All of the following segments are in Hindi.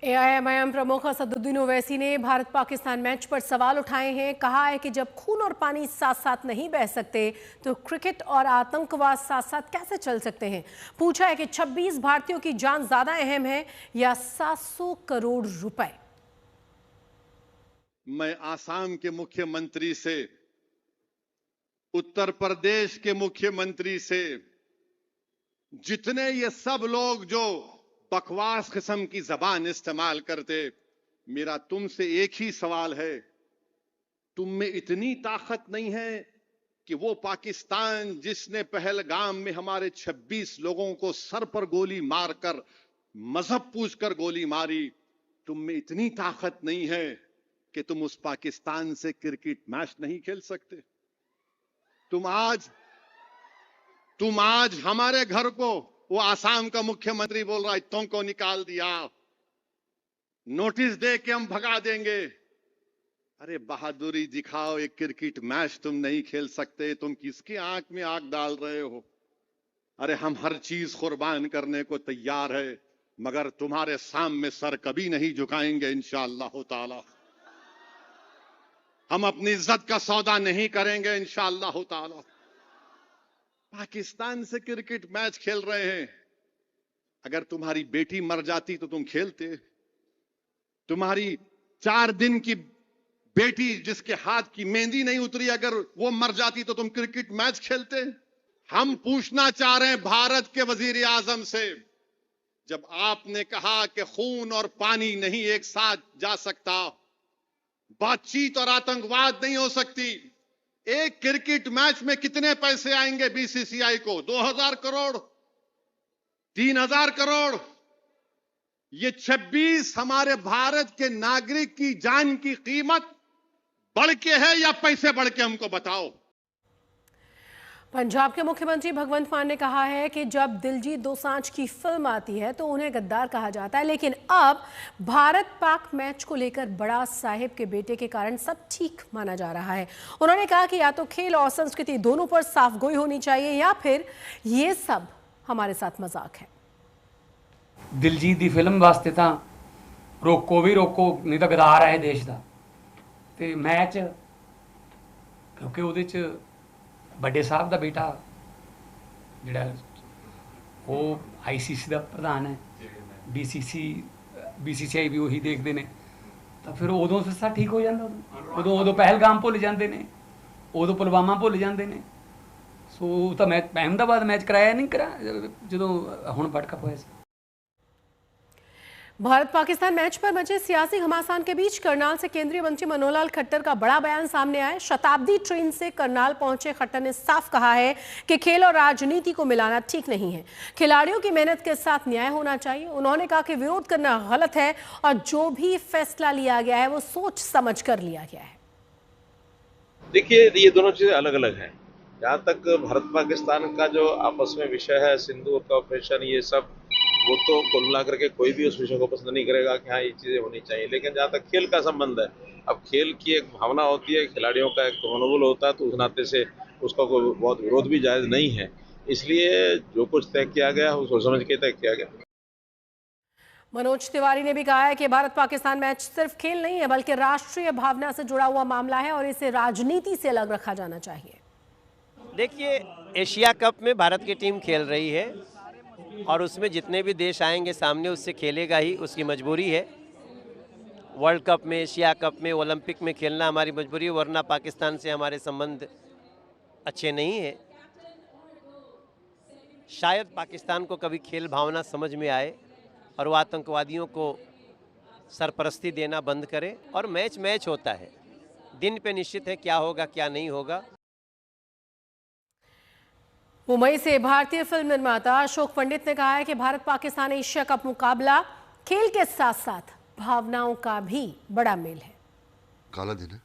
एआईएमआईएम प्रमुख असदुद्दीन ओवैसी ने भारत पाकिस्तान मैच पर सवाल उठाए हैं। कहा है कि जब खून और पानी साथ साथ नहीं बह सकते तो क्रिकेट और आतंकवाद साथ साथ कैसे चल सकते हैं। पूछा है कि 26 भारतीयों की जान ज्यादा अहम है या 700 करोड़ रुपए। मैं आसाम के मुख्यमंत्री से, उत्तर प्रदेश के मुख्यमंत्री से, जितने ये सब लोग जो बकवास किस्म की जबान इस्तेमाल करते, मेरा तुमसे एक ही सवाल है, तुम में इतनी ताकत नहीं है कि वो पाकिस्तान जिसने पहलगाम में हमारे 26 लोगों को सर पर गोली मारकर, मजहब पूछकर गोली मारी, तुम में इतनी ताकत नहीं है कि तुम उस पाकिस्तान से क्रिकेट मैच नहीं खेल सकते। तुम आज हमारे घर को, वो आसाम का मुख्यमंत्री बोल रहा है तुमको निकाल दिया, नोटिस दे के हम भगा देंगे। अरे बहादुरी दिखाओ, एक क्रिकेट मैच तुम नहीं खेल सकते, तुम किसकी आंख में आंख डाल रहे हो? अरे हम हर चीज कुर्बान करने को तैयार है, मगर तुम्हारे सामने सर कभी नहीं झुकाएंगे इंशाअल्लाह ताला। हम अपनी इज्जत का सौदा नहीं करेंगे इंशाअल्लाह ताला। पाकिस्तान से क्रिकेट मैच खेल रहे हैं, अगर तुम्हारी बेटी मर जाती तो तुम खेलते? तुम्हारी 4 दिन की बेटी जिसके हाथ की मेहंदी नहीं उतरी, अगर वो मर जाती तो तुम क्रिकेट मैच खेलते? हम पूछना चाह रहे हैं भारत के वजीर आजम से, जब आपने कहा कि खून और पानी नहीं एक साथ जा सकता, बातचीत और आतंकवाद नहीं हो सकती, एक क्रिकेट मैच में कितने पैसे आएंगे बीसीसीआई को? 2000 करोड़, 3000 करोड़? ये 26 हमारे भारत के नागरिक की जान की कीमत बढ़ के है या पैसे बढ़ के? हमको बताओ। पंजाब के मुख्यमंत्री भगवंत मान ने कहा है कि जब दिलजीत दोसांझ की फिल्म आती है तो उन्हें गद्दार कहा जाता है, लेकिन अब भारत पाक मैच को लेकर बड़ा साहिब के बेटे के कारण सब ठीक माना जा रहा है। उन्होंने कहा कि या तो खेल और संस्कृति दोनों पर साफगोई होनी चाहिए या फिर ये सब हमारे साथ मजाक है। दिलजीत दी फिल्म वास्ते तां रोको भी रोको, नहीं तो गदार है देश का। तो मैच क्योंकि ਉਹਦੇ ਚ ਵੱਡੇ ਸਾਹਿਬ ਦਾ ਬੇਟਾ ਜਿਹੜਾ ਉਹ ਆਈਸੀਸੀ ਦਾ ਪ੍ਰਧਾਨ ਹੈ, ਬੀਸੀਸੀਆਈ ਵੀ ਉਹੀ ਦੇਖਦੇ ਨੇ, ਤਾਂ ਫਿਰ ਉਦੋਂ ਫਿਰ ਸਭ ਠੀਕ ਹੋ ਜਾਂਦਾ। ਉਦੋਂ ਪਹਿਲਗਾਮ ਭੁੱਲ ਜਾਂਦੇ ਨੇ, ਉਦੋਂ ਪੁਲਵਾਮਾ ਭੁੱਲ ਜਾਂਦੇ ਨੇ। ਸੋ ਤਾਂ ਮੈਚ ਅਹਿਮਦਾਬਾਦ ਮੈਚ ਕਰਾਇਆ ਨਹੀਂ ਜਦੋਂ ਹੁਣ ਵਰਲਡ ਕੱਪ ਹੋਇਆ ਸੀ। भारत पाकिस्तान मैच पर मचे सियासी घमासान के बीच करनाल से केंद्रीय मंत्री मनोहर लाल खट्टर का बड़ा बयान सामने आया। शताब्दी ट्रेन से करनाल पहुंचे खट्टर ने साफ कहा है कि खेल और राजनीति को मिलाना ठीक नहीं है, खिलाड़ियों की मेहनत के साथ न्याय होना चाहिए। उन्होंने कहा कि विरोध करना गलत है और जो भी फैसला लिया गया है वो सोच समझ कर लिया गया है। देखिए, ये दोनों चीजें अलग अलग हैं। जहाँ तक भारत पाकिस्तान का जो आपस में विषय है, सिंदूर का ऑपरेशन, ये सब, वो तो कुल मिला करके कोई भी उस विषय को पसंद नहीं करेगा कि हाँ ये चीजें होनी चाहिए। लेकिन जहाँ तक खेल का संबंध है, अब खेल की एक भावना होती है, खिलाड़ियों का एक मनोबल होता है, तो उस नाते से उसका कोई बहुत विरोध भी जायज नहीं है। इसलिए जो कुछ तय किया गया उसको समझ के तय किया गया। मनोज तिवारी ने भी कहा है कि भारत पाकिस्तान मैच सिर्फ खेल नहीं है बल्कि राष्ट्रीय भावना से जुड़ा हुआ मामला है और इसे राजनीति से अलग रखा जाना चाहिए। देखिए, एशिया कप में भारत की टीम खेल रही है और उसमें जितने भी देश आएंगे सामने उससे खेलेगा ही, उसकी मजबूरी है। वर्ल्ड कप में, एशिया कप में, ओलंपिक में खेलना हमारी मजबूरी है, वरना पाकिस्तान से हमारे संबंध अच्छे नहीं है। शायद पाकिस्तान को कभी खेल भावना समझ में आए और वो आतंकवादियों को सरपरस्ती देना बंद करे। और मैच मैच होता है, दिन पे निश्चित है क्या होगा क्या नहीं होगा। मुंबई से भारतीय फिल्म निर्माता अशोक पंडित ने कहा है कि भारत पाकिस्तान एशिया कप मुकाबला खेल के साथ साथ भावनाओं का भी बड़ा मेल है। काला दिन है,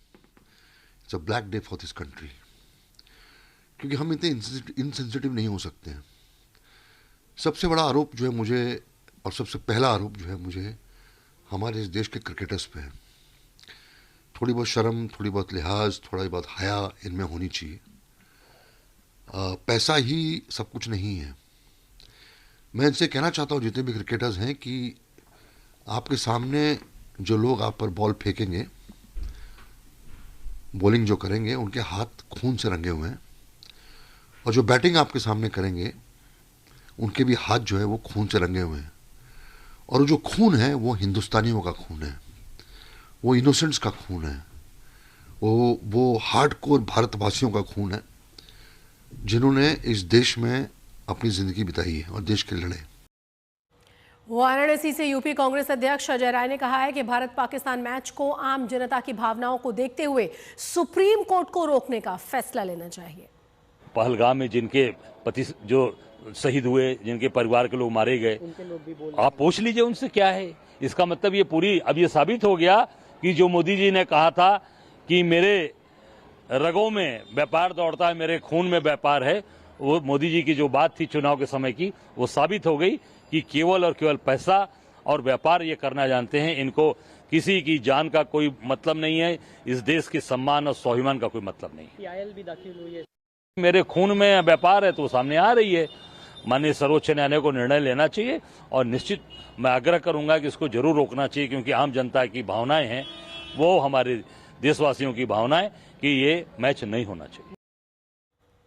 it's a black day for this country, क्योंकि हम इतने इनसेंसिटिव नहीं हो सकते हैं। सबसे बड़ा आरोप जो है मुझे, और सबसे पहला आरोप जो है मुझे हमारे इस देश के क्रिकेटर्स पे है। थोड़ी बहुत शर्म, थोड़ी बहुत लिहाज, थोड़ा बहुत हया इनमें होनी चाहिए। पैसा ही सब कुछ नहीं है। मैं इनसे कहना चाहता हूँ जितने भी क्रिकेटर्स हैं कि आपके सामने जो लोग आप पर बॉल फेंकेंगे, बॉलिंग जो करेंगे, उनके हाथ खून से रंगे हुए हैं, और जो बैटिंग आपके सामने करेंगे उनके भी हाथ जो है वो खून से रंगे हुए हैं। और जो खून है वो हिंदुस्तानियों का खून है, वो इनोसेंट्स का खून है, वो हार्डकोर भारतवासियों का खून है, जिन्होंने इस देश में अपनी जिंदगी बिताई है और देश के लड़े। वाराणसी से यूपी कांग्रेस अध्यक्ष अजय राय ने कहा है कि भारत पाकिस्तान मैच को आम जनता की भावनाओं को देखते हुए सुप्रीम कोर्ट को रोकने का फैसला लेना चाहिए। पहलगाम में जिनके पति जो शहीद हुए, जिनके परिवार के लोग मारे गए, आप पूछ लीजिए उनसे क्या है। इसका मतलब ये पूरी अब ये साबित हो गया कि जो मोदी जी ने कहा था कि मेरे रगों में व्यापार दौड़ता है, मेरे खून में व्यापार है, वो मोदी जी की जो बात थी चुनाव के समय की, वो साबित हो गई कि केवल और केवल पैसा और व्यापार ये करना जानते हैं। इनको किसी की जान का कोई मतलब नहीं है, इस देश के सम्मान और स्वाभिमान का कोई मतलब नहीं। PIL भी दाखिल हुई है। मेरे खून में व्यापार है तो सामने आ रही है। माननीय सर्वोच्च न्यायालय को निर्णय लेना चाहिए और निश्चित मैं आग्रह करूंगा कि इसको जरूर रोकना चाहिए, क्योंकि आम जनता की भावनाएं हैं, वो हमारे देशवासियों की भावनाएं कि ये मैच नहीं होना चाहिए।